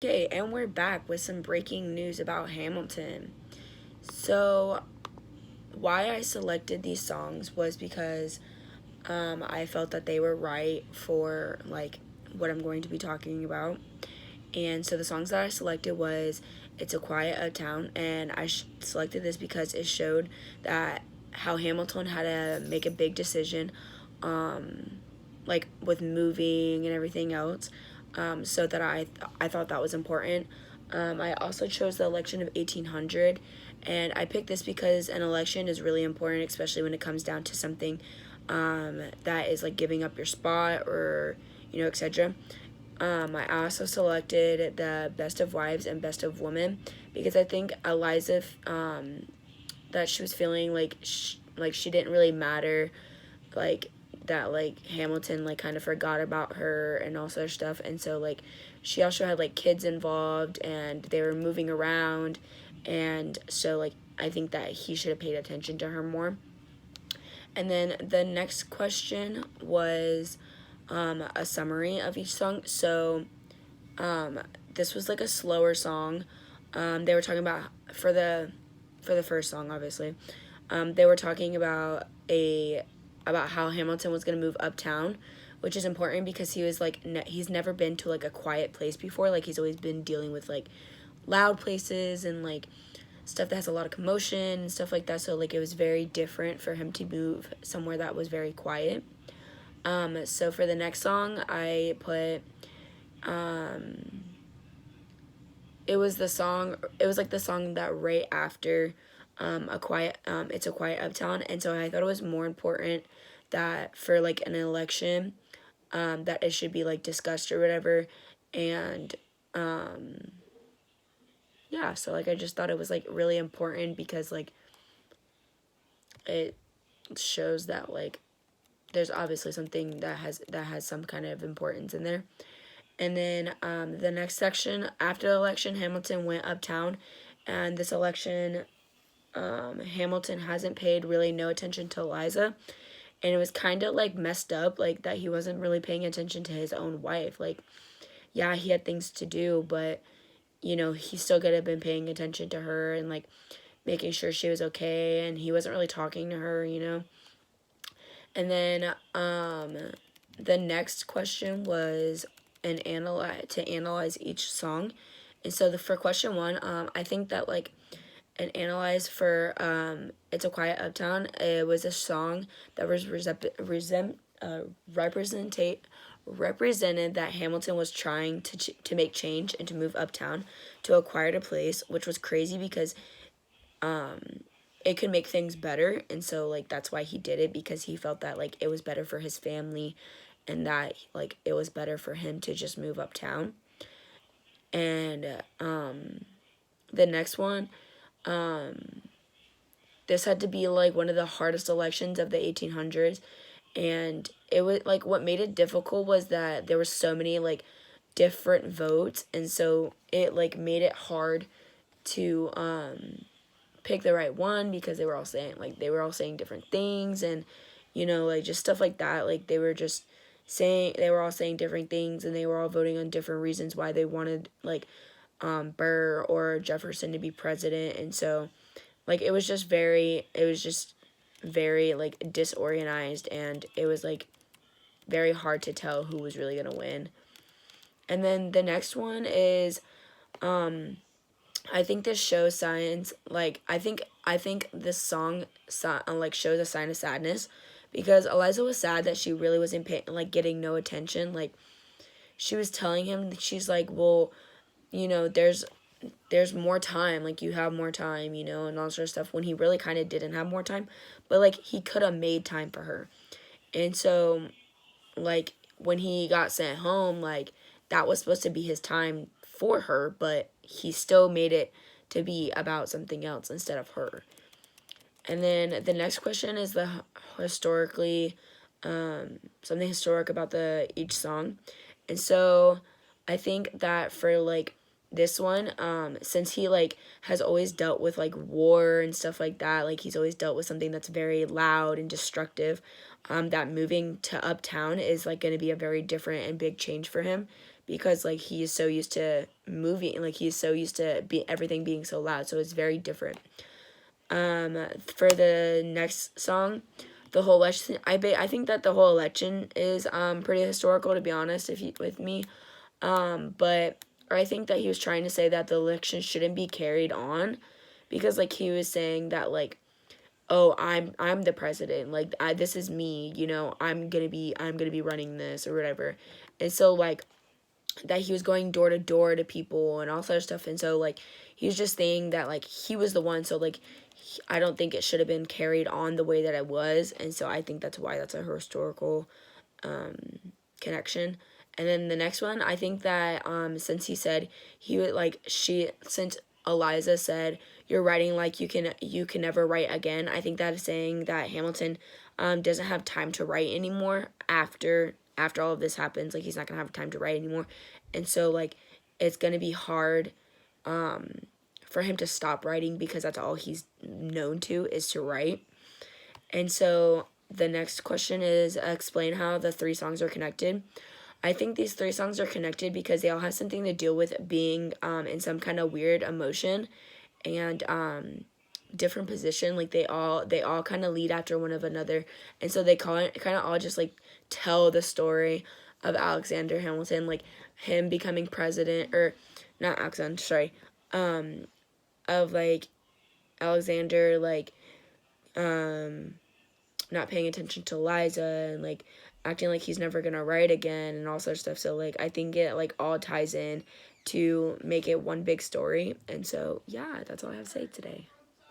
Okay, and we're back with some breaking news about Hamilton. So, why I selected these songs was because I felt that they were right for like what I'm going to be talking about. And so the songs that I selected was "It's a Quiet Uptown," and selected this because it showed that how Hamilton had to make a big decision, like with moving and everything else. So that I thought that was important. I also chose the election of 1800, and I picked this because an election is really important, especially when it comes down to something that is like giving up your spot or etc. I also selected the Best of Wives and Best of Women because I think Eliza, that she was feeling like she didn't really matter, like that like Hamilton like kind of forgot about her and all such stuff, and so like she also had like kids involved and they were moving around, and so like I think that he should have paid attention to her more. And then the next question was a summary of each song. So this was like a slower song. They were talking about for the first song, obviously. They were talking about how Hamilton was gonna move uptown, which is important because he was like he's never been to like a quiet place before. Like he's always been dealing with like loud places and like stuff that has a lot of commotion and stuff like that. So like it was very different for him to move somewhere that was very quiet. So for the next song, I put it was the song. It was like the song that right after a quiet. It's a quiet uptown, and so I thought it was more important that for like an election, that it should be like discussed or whatever, and yeah. So like I just thought it was like really important because like it shows that like there's obviously something that has some kind of importance in there. And then the next section after the election, Hamilton went uptown, and this election, Hamilton hasn't paid really no attention to Eliza, and it was kind of like messed up, like that he wasn't really paying attention to his own wife. Like, yeah, he had things to do, but he still could have been paying attention to her and like making sure she was okay, and he wasn't really talking to her. And then the next question was to analyze each song. And so for question one, I think that like and analyze for "It's a Quiet Uptown." It was a song that was representate represented that Hamilton was trying to make change and to move uptown to a quieter place, which was crazy because it could make things better, and so like that's why he did it, because he felt that like it was better for his family and that like it was better for him to just move uptown. And the next one, this had to be like one of the hardest elections of the 1800s, and it was like what made it difficult was that there were so many like different votes, and so it like made it hard to pick the right one because they were all saying different things, and like just stuff like that. Like they were all saying different things, and they were all voting on different reasons why they wanted like Burr or Jefferson to be president. And so like it was just very like disorganized, and it was like very hard to tell who was really going to win. And then the next one is I think this shows signs, like I think this song like shows a sign of sadness, because Eliza was sad that she really wasn't like getting no attention. Like she was telling him, she's like, well, there's more time, like you have more time, and all sort of stuff, when he really kind of didn't have more time, but like he could have made time for her. And so like when he got sent home, like that was supposed to be his time for her, but he still made it to be about something else instead of her. And then the next question is the historically something historic about the each song. And so I think that for like this one, since he like has always dealt with like war and stuff like that, like he's always dealt with something that's very loud and destructive, that moving to uptown is like going to be a very different and big change for him, because like he is so used to moving, like he's so used to everything being so loud, so it's very different. For the next song, the whole election, I think that the whole election is pretty historical, to be honest, with me. But I think that he was trying to say that the election shouldn't be carried on, because like he was saying that like, oh, I'm the president, like this is me, you know, I'm gonna be running this or whatever. And so like that he was going door to door to people and all sort of stuff. And so like he was just saying that like he was the one, so like I don't think it should have been carried on the way that it was. And so I think that's why that's a historical connection. And then the next one, I think that since he said he would like since Eliza said you're writing like you can never write again, I think that is saying that Hamilton doesn't have time to write anymore after all of this happens. Like he's not gonna have time to write anymore. And so like it's gonna be hard for him to stop writing, because that's all he's known to is to write. And so the next question is explain how the three songs are connected. I think these three songs are connected because they all have something to deal with being in some kind of weird emotion and different position. Like they all kind of lead after one of another, and so they kind of all just like tell the story of Alexander Hamilton, like him becoming president, or not Alexander, sorry, of like Alexander like not paying attention to Liza and like acting like he's never gonna write again and all such stuff. So like I think it like all ties in to make it one big story. And so yeah, that's all I have to say today.